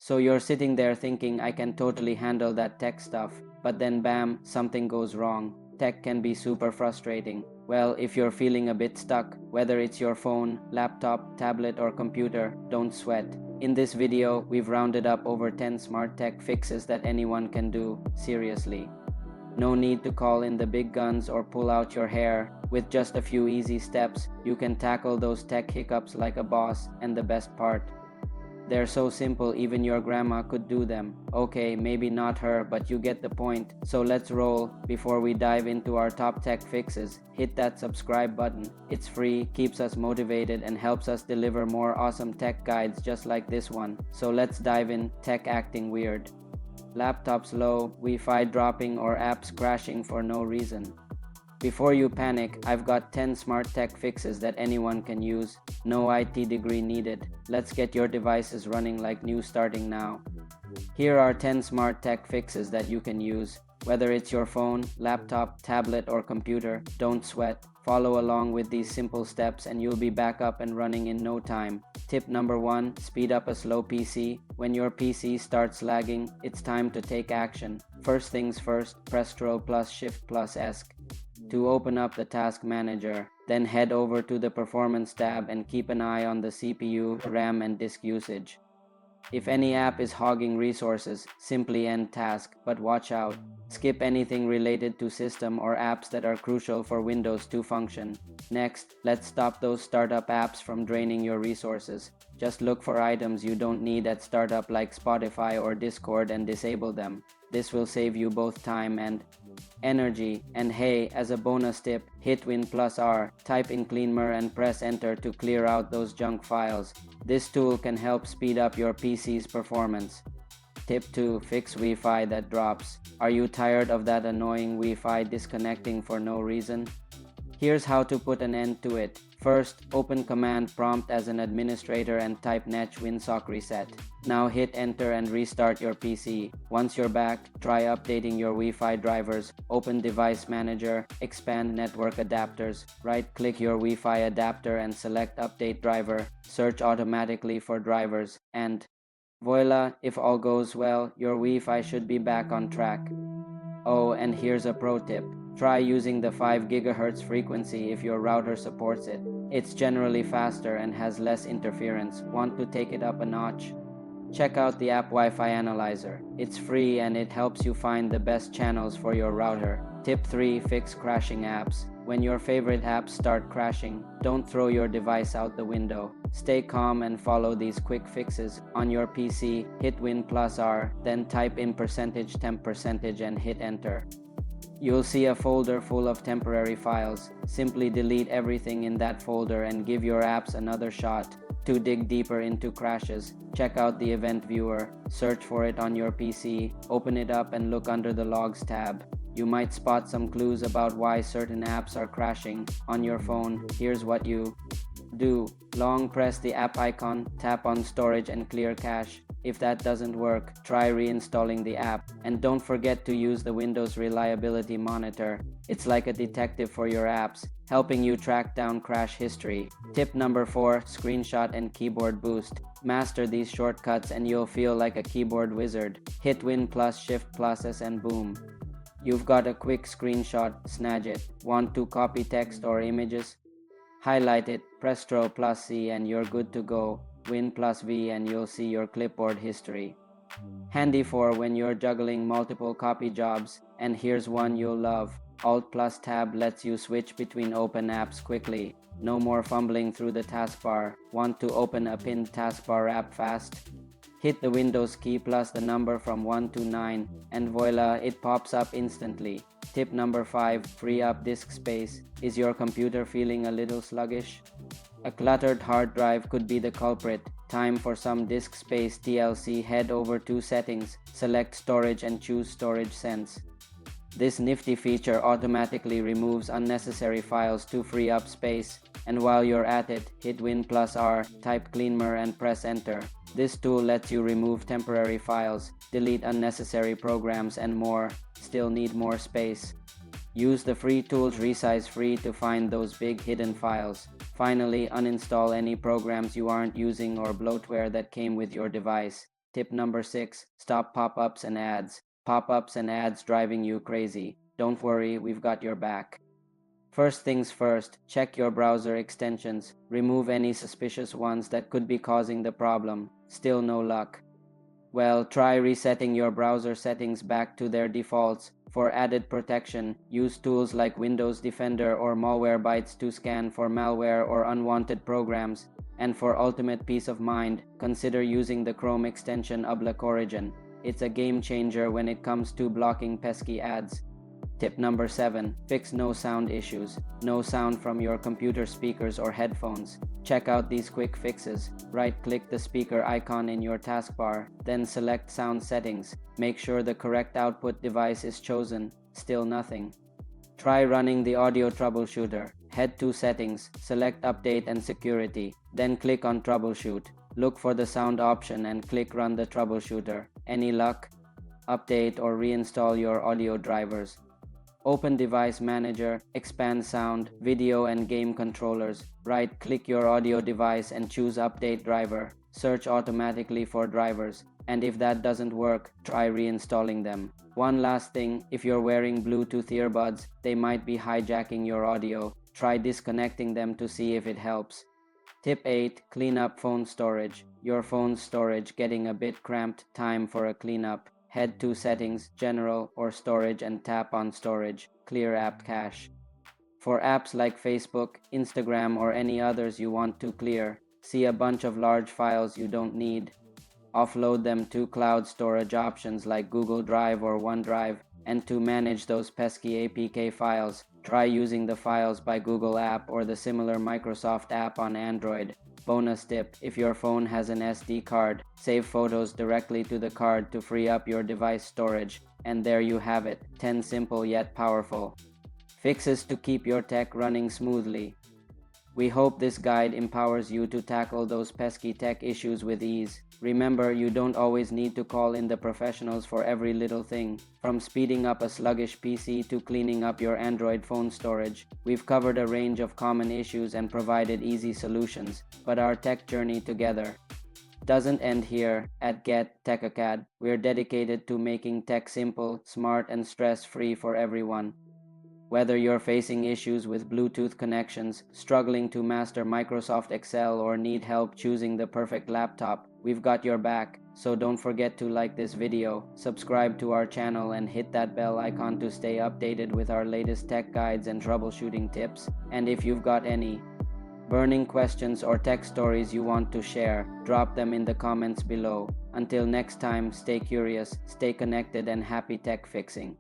So you're sitting there thinking, I can totally handle that tech stuff, but then bam, something goes wrong. Tech can be super frustrating. Well, if you're feeling a bit stuck, whether it's your phone, laptop, tablet, or computer, don't sweat. In this video, we've rounded up over 10 smart tech fixes that anyone can do, seriously. No need to call in the big guns or pull out your hair. With just a few easy steps, you can tackle those tech hiccups like a boss, and the best part, they're so simple even your grandma could do them. Okay, maybe not her, but you get the point. So let's roll. Before we dive into our top tech fixes, hit that subscribe button. It's free, keeps us motivated, and helps us deliver more awesome tech guides just like this one. So let's dive in. Tech acting weird. Laptop slow, Wi-Fi dropping, or apps crashing for no reason. Before you panic, I've got 10 smart tech fixes that anyone can use. No IT degree needed. Let's get your devices running like new starting now. Here are 10 smart tech fixes that you can use. Whether it's your phone, laptop, tablet, or computer, don't sweat. Follow along with these simple steps and you'll be back up and running in no time. Tip number 1, speed up a slow PC. When your PC starts lagging, it's time to take action. First things first, press Ctrl plus Shift plus S to open up the task manager. Then head over to the performance tab and keep an eye on the CPU, RAM, and disk usage. If any app is hogging resources, simply end task, but watch out. Skip anything related to system or apps that are crucial for Windows to function. Next, let's stop those startup apps from draining your resources. Just look for items you don't need at startup like Spotify or Discord and disable them. This will save you both time and energy. And hey, as a bonus tip, hit Win plus R, type in cleanmer and press enter to clear out those junk files. This tool can help speed up your PC's performance. Tip 2, fix Wi-Fi that drops. Are you tired of that annoying Wi-Fi disconnecting for no reason? Here's how to put an end to it. First, open command prompt as an administrator and type netch winsock reset. Now hit enter and restart your PC. Once you're back, try updating your Wi-Fi drivers. Open device manager, expand network adapters, right-click your Wi-Fi adapter and select update driver. Search automatically for drivers, and voila, if all goes well, your Wi-Fi should be back on track. Oh, and here's a pro tip. Try using the 5 GHz frequency if your router supports it. It's generally faster and has less interference. Want to take it up a notch? Check out the app Wi-Fi Analyzer. It's free and it helps you find the best channels for your router. Tip 3, fix crashing apps. When your favorite apps start crashing, don't throw your device out the window. Stay calm and follow these quick fixes. On your PC, hit Win plus R, then type in %temp% and hit enter. You'll see a folder full of temporary files. Simply delete everything in that folder and give your apps another shot. To dig deeper into crashes, check out the event viewer, search for it on your PC, open it up and look under the logs tab. You might spot some clues about why certain apps are crashing. On your phone, here's what you do. Long press the app icon, tap on storage and clear cache. If that doesn't work, try reinstalling the app. And don't forget to use the Windows Reliability Monitor. It's like a detective for your apps, helping you track down crash history. Tip number 4, screenshot and keyboard boost. Master these shortcuts and you'll feel like a keyboard wizard. Hit Win plus Shift plus S and boom. You've got a quick screenshot, snag it. Want to copy text or images? Highlight it, press Ctrl plus C and you're good to go. Win plus V and you'll see your clipboard history. Handy for when you're juggling multiple copy jobs. And here's one you'll love. Alt plus Tab lets you switch between open apps quickly. No more fumbling through the taskbar. Want to open a pinned taskbar app fast? Hit the Windows key plus the number from 1 to 9 and voila, it pops up instantly. Tip number 5, free up disk space. Is your computer feeling a little sluggish? A cluttered hard drive could be the culprit. Time for some disk space TLC. Head over to Settings, select Storage and choose Storage Sense. This nifty feature automatically removes unnecessary files to free up space. And while you're at it, hit Win plus R, type cleanmer and press enter. This tool lets you remove temporary files, delete unnecessary programs and more. Still need more space? Use the free tools Resize Free to find those big hidden files. Finally, uninstall any programs you aren't using or bloatware that came with your device. Tip number 6, stop pop-ups and ads. Pop-ups and ads driving you crazy. Don't worry, we've got your back. First things first, check your browser extensions. Remove any suspicious ones that could be causing the problem. Still no luck? Well, try resetting your browser settings back to their defaults. For added protection, use tools like Windows Defender or Malwarebytes to scan for malware or unwanted programs. And for ultimate peace of mind, consider using the Chrome extension Ublak Origin. It's a game changer when it comes to blocking pesky ads. Tip number 7, fix no sound issues. No sound from your computer speakers or headphones. Check out these quick fixes. Right-click the speaker icon in your taskbar, then select Sound Settings. Make sure the correct output device is chosen. Still nothing? Try running the audio troubleshooter. Head to Settings, select Update and Security, then click on Troubleshoot. Look for the sound option and click Run the troubleshooter. Any luck? Update or reinstall your audio drivers. Open Device Manager, expand Sound, Video and Game Controllers. Right-click your audio device and choose Update Driver. Search automatically for drivers, and if that doesn't work, try reinstalling them. One last thing, if you're wearing Bluetooth earbuds, they might be hijacking your audio. Try disconnecting them to see if it helps. Tip 8, clean up phone storage. Your phone's storage getting a bit cramped, time for a cleanup. Head to Settings, General, or Storage and tap on Storage. Clear app cache. For apps like Facebook, Instagram, or any others you want to clear, see a bunch of large files you don't need. Offload them to cloud storage options like Google Drive or OneDrive, and to manage those pesky APK files, try using the Files by Google app or the similar Microsoft app on Android. Bonus tip, if your phone has an SD card, save photos directly to the card to free up your device storage. And there you have it, 10 simple yet powerful fixes to keep your tech running smoothly. We hope this guide empowers you to tackle those pesky tech issues with ease. Remember, you don't always need to call in the professionals for every little thing. From speeding up a sluggish PC to cleaning up your Android phone storage, we've covered a range of common issues and provided easy solutions. But our tech journey together doesn't end here. At Get.TechAcad, we're dedicated to making tech simple, smart, and stress-free for everyone. Whether you're facing issues with Bluetooth connections, struggling to master Microsoft Excel, or need help choosing the perfect laptop, we've got your back. So don't forget to like this video, subscribe to our channel, and hit that bell icon to stay updated with our latest tech guides and troubleshooting tips. And if you've got any burning questions or tech stories you want to share, drop them in the comments below. Until next time, stay curious, stay connected, and happy tech fixing.